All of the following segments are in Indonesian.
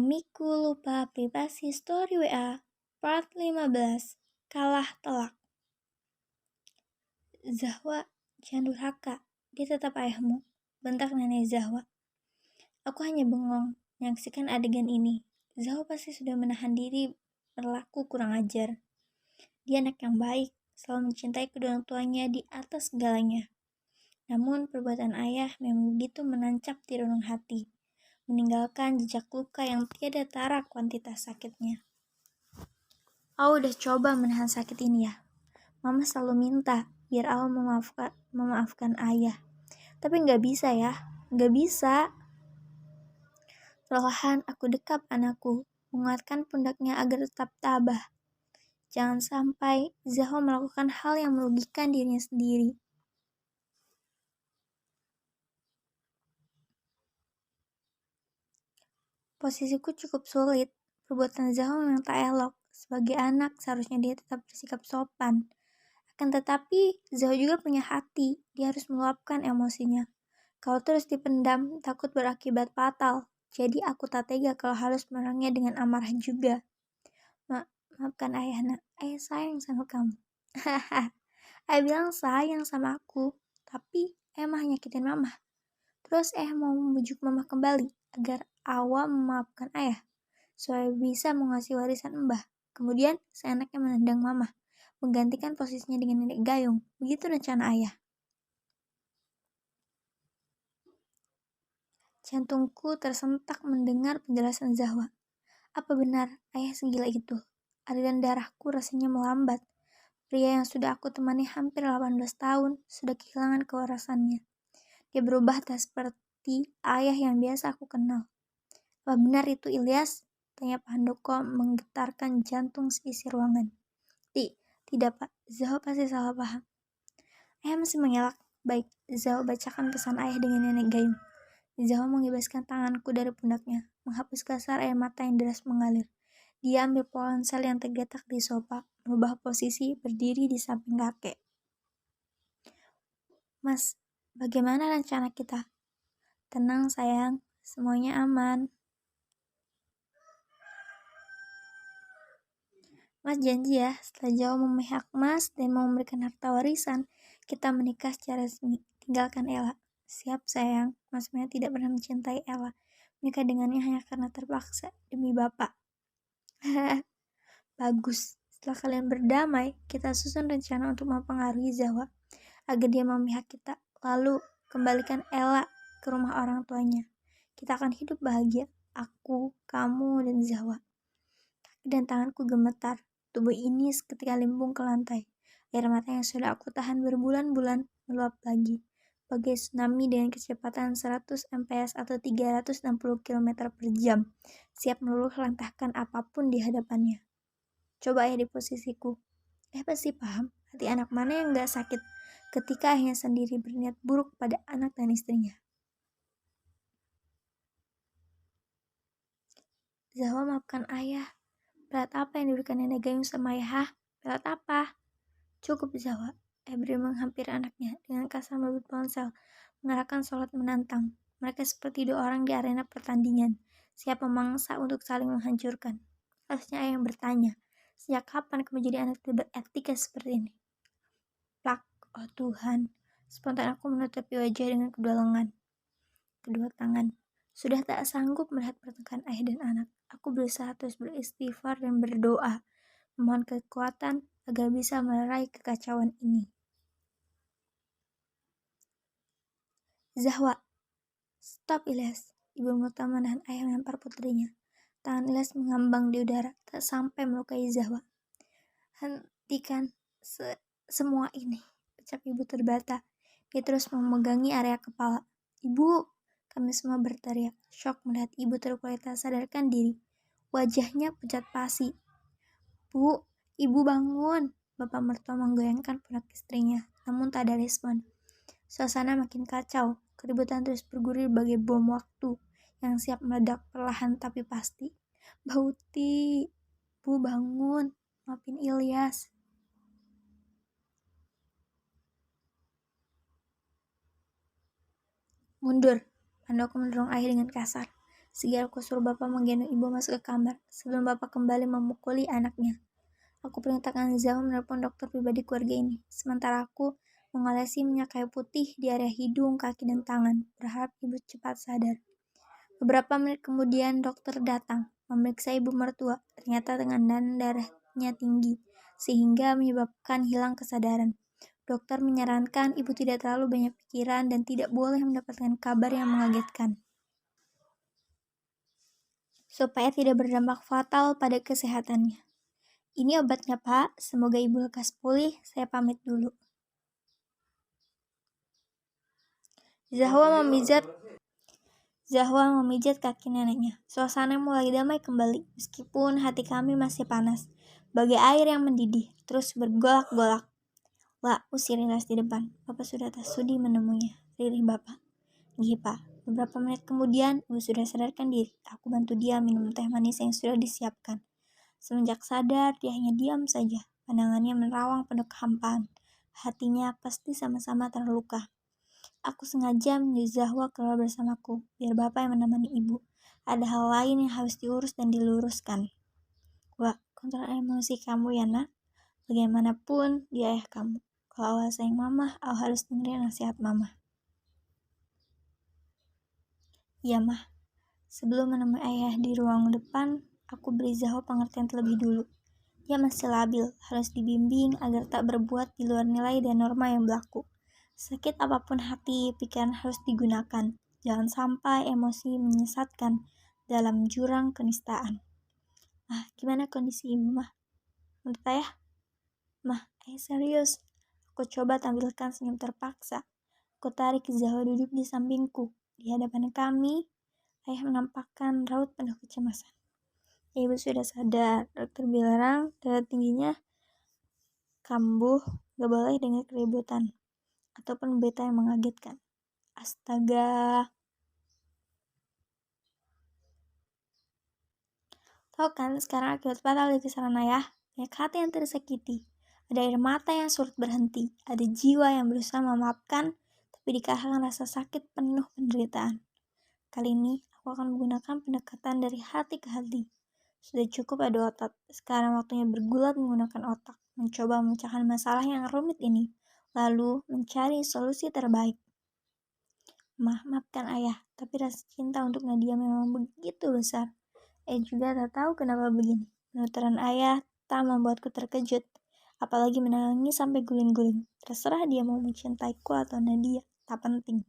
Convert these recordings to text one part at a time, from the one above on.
Suamiku lupa privasi story WA, part 15, kalah telak. Zahwa, jangan durhaka, dia tetap ayahmu, bentak nenek Zahwa. Aku hanya bengong menyaksikan adegan ini. Zahwa pasti sudah menahan diri berlaku kurang ajar. Dia anak yang baik, selalu mencintai kedua orang tuanya di atas segalanya. Namun perbuatan ayah memang begitu menancap di relung hati, meninggalkan jejak luka yang tiada tara kuantitas sakitnya. Aku udah coba menahan sakit ini ya. Mama selalu minta biar aku memaafkan ayah. Tapi gak bisa ya, gak bisa. Perlahan aku dekap anakku, menguatkan pundaknya agar tetap tabah. Jangan sampai Zahwa melakukan hal yang merugikan dirinya sendiri. Posisiku cukup sulit. Perbuatan Zahwa memang tak elok. Sebagai anak, seharusnya dia tetap bersikap sopan. Akan tetapi, Zahwa juga punya hati. Dia harus meluapkan emosinya. Kalau terus dipendam, takut berakibat fatal. Jadi aku tak tega kalau harus menerangnya dengan amarah juga. Maafkan ayah, nak. Ayah sayang sama kamu. Ayah bilang sayang sama aku. Tapi ayah mah nyakitin mama. Terus mau membujuk mama kembali agar Awa memaafkan ayah, supaya bisa mengasih warisan mbah. Kemudian seenaknya menendang mama, menggantikan posisinya dengan nenek gayung. Begitu rencana ayah. Jantungku tersentak mendengar penjelasan Zahwa. Apa benar ayah segila itu? Aliran darahku rasanya melambat. Pria yang sudah aku temani hampir 18 tahun sudah kehilangan kewarasannya. Dia berubah tak seperti ayah yang biasa aku kenal. Apa benar itu Ilyas? Tanya Pak Handoko menggetarkan jantung seisi ruangan. Tidak Pak, Zahwa pasti salah paham. Ayah masih mengelak. Baik, Zahwa bacakan pesan ayah dengan nenek gayung. Zahwa mengibaskan tanganku dari pundaknya, menghapus kasar air mata yang deras mengalir. Dia ambil ponsel yang tergeletak di sofa, merubah posisi berdiri di samping kakek. Mas, bagaimana rencana kita? Tenang sayang, semuanya aman. Mas janji ya, setelah Jawa memihak Mas dan mau memberikan harta warisan, kita menikah secara resmi. Tinggalkan Ella. Siap sayang, Mas sebenarnya tidak pernah mencintai Ella. Menikah dengannya hanya karena terpaksa, demi Bapak. Bagus, setelah kalian berdamai, kita susun rencana untuk mempengaruhi Zahwa, agar dia memihak kita. Lalu, kembalikan Ella ke rumah orang tuanya. Kita akan hidup bahagia, aku, kamu, dan Zahwa. Kaki dan tanganku gemetar. Tubuh ini seketika limbung ke lantai. Air mata yang sudah aku tahan berbulan-bulan meluap lagi. Bagai tsunami dengan kecepatan 100 mph atau 360 km per jam. Siap meluluh lantahkan apapun di hadapannya. Coba ayah di posisiku. Pasti paham hati anak mana yang gak sakit ketika ayahnya sendiri berniat buruk pada anak dan istrinya. Zahwa maafkan ayah. Berat apa yang diberikan nenek gayung sama ayah? Berat apa? Cukup Zahwa. Ebri menghampiri anaknya dengan kasar merebut ponsel, mengarahkan sholat menantang. Mereka seperti dua orang di arena pertandingan, siap memangsa untuk saling menghancurkan. Harusnya ayah yang bertanya, sejak kapan kamu jadi anak tidak beretika seperti ini? Plak, oh Tuhan. Spontan aku menutupi wajah dengan kedua tangan. Sudah tak sanggup melihat pertengkaran ayah dan anak. Aku berusaha terus beristighfar dan berdoa, memohon kekuatan agar bisa melerai kekacauan ini. Zahwa, stop Ilyas. Ibu Muta menahan ayah melempar putrinya. Tangan Ilyas mengambang di udara, tak sampai melukai Zahwa. Hentikan semua ini, ucap ibu terbata. Dia terus memegangi area kepala. Ibu, kami semua berteriak, syok melihat ibu terkulai tak sadarkan diri. Wajahnya pucat pasi. Bu, ibu bangun. Bapak mertua menggoyangkan pundak istrinya, namun tak ada respon. Suasana makin kacau, keributan terus bergulir bagai bom waktu yang siap meledak perlahan tapi pasti. Bauti, Bu bangun, maafin Ilyas. Mundur, Handoko mendorong ayah dengan kasar. Segera aku suruh bapak menggendong ibu masuk ke kamar, sebelum bapak kembali memukuli anaknya. Aku perintahkan Zhao menelpon dokter pribadi keluarga ini, sementara aku mengolesi minyak kayu putih di area hidung, kaki, dan tangan, berharap ibu cepat sadar. Beberapa menit kemudian dokter datang, memeriksa ibu mertua, ternyata tekanan darahnya tinggi, sehingga menyebabkan hilang kesadaran. Dokter menyarankan ibu tidak terlalu banyak pikiran dan tidak boleh mendapatkan kabar yang mengagetkan, supaya tidak berdampak fatal pada kesehatannya. Ini obatnya, Pak. Semoga ibu lekas pulih. Saya pamit dulu. Zahwa memijat kaki neneknya. Suasana mulai damai kembali, meskipun hati kami masih panas, bagai air yang mendidih, terus bergolak-golak. Lah, usir Ilyas di depan. Bapak sudah tak sudi menemuinya. Riri bapak. Gih, Pak. Beberapa menit kemudian, ibu sudah sadarkan diri. Aku bantu dia minum teh manis yang sudah disiapkan. Semenjak sadar, dia hanya diam saja. Pandangannya menerawang penuh kehampaan. Hatinya pasti sama-sama terluka. Aku sengaja menyuruh Zahwa keluar bersamaku, biar bapak yang menemani ibu. Ada hal lain yang harus diurus dan diluruskan. Wah, kontrol emosi kamu ya, nak. Bagaimanapun, dia ayah kamu. Kalau awal sayang mama, awal harus dengerin nasihat mama. Iya, mah. Sebelum menemui ayah di ruang depan, aku beri Zahwa pengertian terlebih dulu. Dia masih labil, harus dibimbing agar tak berbuat di luar nilai dan norma yang berlaku. Sakit apapun hati, pikiran harus digunakan. Jangan sampai emosi menyesatkan dalam jurang kenistaan. Gimana kondisi ibu, mah? Menurut ayah? Mah, ayah serius. Aku coba tampilkan senyum terpaksa. Aku tarik Zahwa duduk di sampingku. Di hadapan kami, ayah menampakkan raut penuh kecemasan. Ibu sudah sadar, dokter bilang darah tingginya kambuh, gak boleh dengar keributan ataupun berita yang mengagetkan. Astaga. Tahu kan sekarang akibat fatal dari kesalahan ayah, banyak hati yang tersakiti. Ada air mata yang sulit berhenti, ada jiwa yang berusaha memaafkan, tapi dikalahkan rasa sakit penuh penderitaan. Kali ini, aku akan menggunakan pendekatan dari hati ke hati. Sudah cukup adu otot, sekarang waktunya bergulat menggunakan otak, mencoba memecahkan masalah yang rumit ini, lalu mencari solusi terbaik. Maafkan ayah, tapi rasa cinta untuk Nadia memang begitu besar. Juga tak tahu kenapa begini. Penuturan ayah tak membuatku terkejut, apalagi menangis sampai guling-guling. Terserah dia mau mencintaiku atau Nadia, tak penting.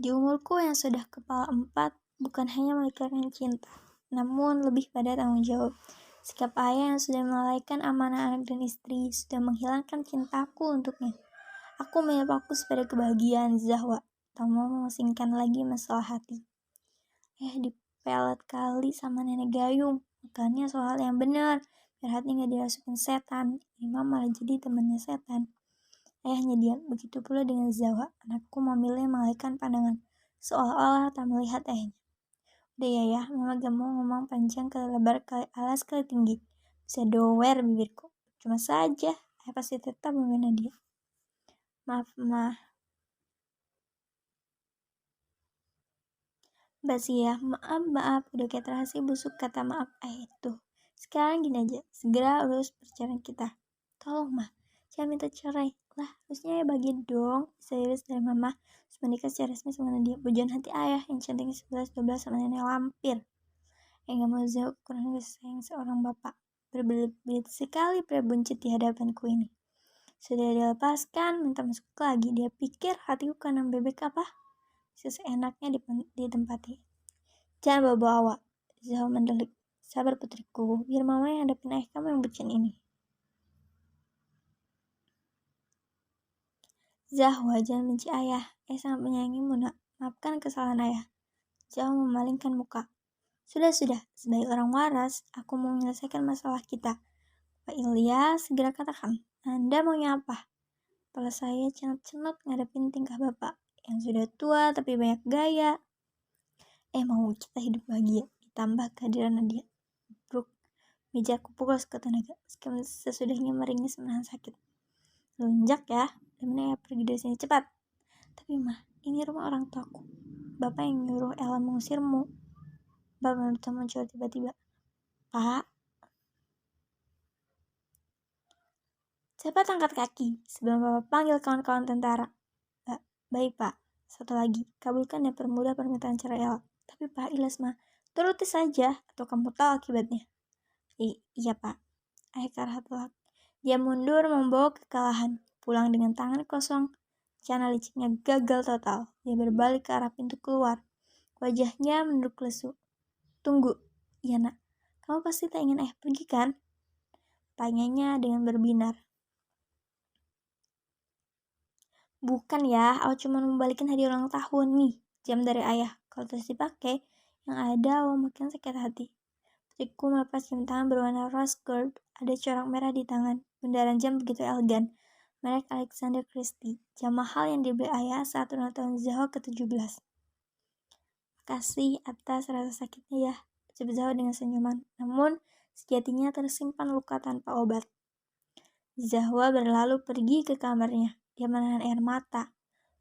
Di umurku yang sudah kepala 4, bukan hanya memikirkan cinta, namun lebih pada tanggung jawab. Sikap ayah yang sudah melalaikan amanah anak dan istri sudah menghilangkan cintaku untuknya. Aku fokus pada kebahagiaan Zahwa, tak mau memusingkan lagi masalah hati. Dipelet kali sama nenek gayung, makanya soal yang benar, biar hati gak dirasukin setan. Imam malah jadi temannya setan. Ayahnya diam, begitu pula dengan Zahwa. Anakku memilih mengalihkan pandangan, seolah-olah tak melihat ayahnya. Udah ya, mama gak mau ngomong panjang kali lebar kali alas kali tinggi. Bisa dower bibirku. Cuma saja, ayah pasti tetap membela dia. Maaf, mah. Basi ya, maaf, udah kayak terhasil busuk kata maaf ayah itu. Sekarang gini aja, segera urus perceraian kita. Tolong mah, jangan minta cerai. Lah, harusnya ya bagi dong. Serius dari mama, terus menikah secara resmi sama Nadia. Bujuan hati ayah yang cantiknya 11-12 sama nenek lampir. Gak mau jauh kurang sayang seorang bapak. Berbelit-belit sekali pria buncit di hadapanku ini. Sudah dilepaskan, minta masuk lagi. Dia pikir hatiku kandang bebek apa? Seenaknya ditempati. Jangan bawa-bawa. Zahwa mendelik. Sabar putriku, biar mama yang hadapin ayah kamu yang bucin ini. Zahwa, jangan benci ayah. Ayah sangat menyayangimu, nak. Maafkan kesalahan ayah. Zahwa memalingkan muka. Sudah, sebagai orang waras, aku mau menyelesaikan masalah kita. Pak Ilyas, segera katakan, Anda maunya apa? Kepala saya cenut-cenut ngadepin tingkah bapak yang sudah tua tapi banyak gaya. Mau kita hidup bahagia, ditambah kehadiran Nadia. Bruk, meja aku pukul seketenaga, sesudahnya meringis menahan sakit. Lonjak ya, dan ya pergi dari sini cepat. Tapi mah, ini rumah orang tuaku. Bapak yang nyuruh Ella mengusirmu. Bapak Merta muncul tiba-tiba. Pak. Cepat angkat kaki sebelum Bapak panggil kawan-kawan tentara. Baik Pak. Satu lagi, kabulkan dan permudah permintaan cerai Ella. Tapi Pak Ilasma, turuti saja atau kamu tahu akibatnya. Iya Pak. Aikar Hatlak. Dia mundur membawa kekalahan, pulang dengan tangan kosong. Rencana liciknya gagal total. Dia berbalik ke arah pintu keluar. Wajahnya menunduk lesu. Tunggu, iya nak. Kamu pasti tak ingin ayah pergi kan? Tanyanya dengan berbinar. Bukan ya, aku cuma membalikin hadiah ulang tahun nih. Jam dari ayah. Kalau terus dipakai, yang ada aku makin sakit hati. Putriku melepas jam tangan berwarna rose gold. Ada corak merah di tangan. Bundaran jam begitu elegan. Merek Alexander Christie. Jam mahal yang dibeli ayah saat ulang tahun Zahwa ke-17. Makasih atas rasa sakitnya ya, ucap Zahwa dengan senyuman. Namun, sejatinya tersimpan luka tanpa obat. Zahwa berlalu pergi ke kamarnya. Dia menahan air mata.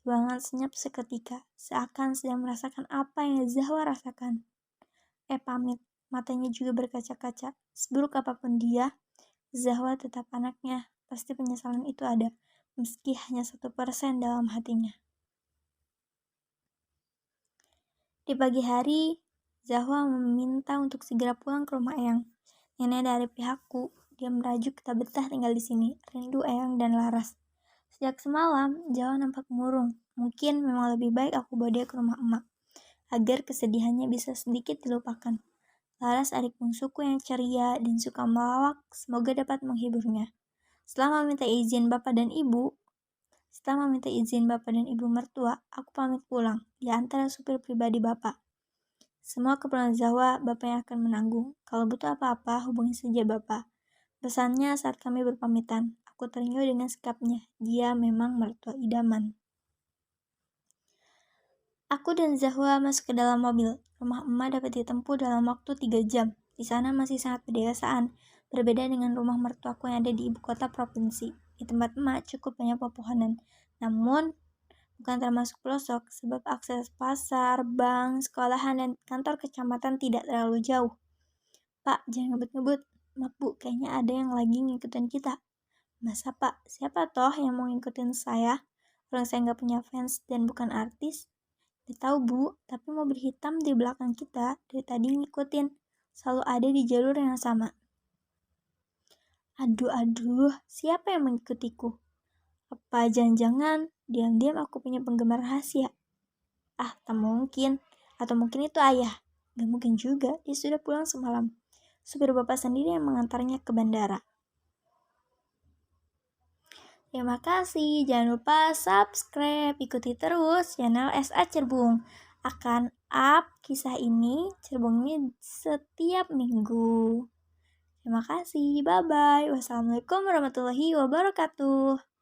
Ruangan senyap seketika, seakan sedang merasakan apa yang Zahwa rasakan. Pamit. Matanya juga berkaca-kaca. Seburuk apapun dia, Zahwa tetap anaknya. Pasti penyesalan itu ada, meski hanya 1% dalam hatinya. Di pagi hari, Zahwa meminta untuk segera pulang ke rumah Eyang. Nenek dari pihakku, dia merajuk kita betah tinggal di sini, rindu Eyang dan Laras. Sejak semalam, Zahwa nampak murung. Mungkin memang lebih baik aku bawa dia ke rumah emak, agar kesedihannya bisa sedikit dilupakan. Laras adik bungsuku yang ceria dan suka melawak, semoga dapat menghiburnya. Setelah meminta izin bapak dan ibu mertua, aku pamit pulang, di antara supir pribadi bapak. Semua keperluan Zahwa, bapak yang akan menanggung. Kalau butuh apa-apa, hubungi saja bapak. Pesannya saat kami berpamitan. Aku teringat dengan sikapnya. Dia memang mertua idaman. Aku dan Zahwa masuk ke dalam mobil. Rumah emak dapat ditempuh dalam waktu 3 jam. Di sana masih sangat pedesaan. Berbeda dengan rumah mertuaku yang ada di ibu kota provinsi. Di tempat emak cukup banyak pepohonan. Namun, bukan termasuk pelosok sebab akses pasar, bank, sekolahan, dan kantor kecamatan tidak terlalu jauh. Pak, jangan ngebut-ngebut. Maaf bu, kayaknya ada yang lagi ngikutin kita. Masa pak? Siapa toh yang mau ngikutin saya? Orang saya nggak punya fans dan bukan artis. Dia tahu bu, tapi mobil hitam di belakang kita dari tadi ngikutin. Selalu ada di jalur yang sama. Aduh, siapa yang mengikutiku? Apa jangan-jangan diam-diam aku punya penggemar rahasia? Tak mungkin. Atau mungkin itu ayah. Gak mungkin juga, dia sudah pulang semalam. Supir bapak sendiri yang mengantarnya ke bandara. Terima kasih, jangan lupa subscribe, ikuti terus channel SA Cerbung. Akan up kisah ini, Cerbung ini setiap minggu. Terima kasih, bye-bye. Wassalamualaikum warahmatullahi wabarakatuh.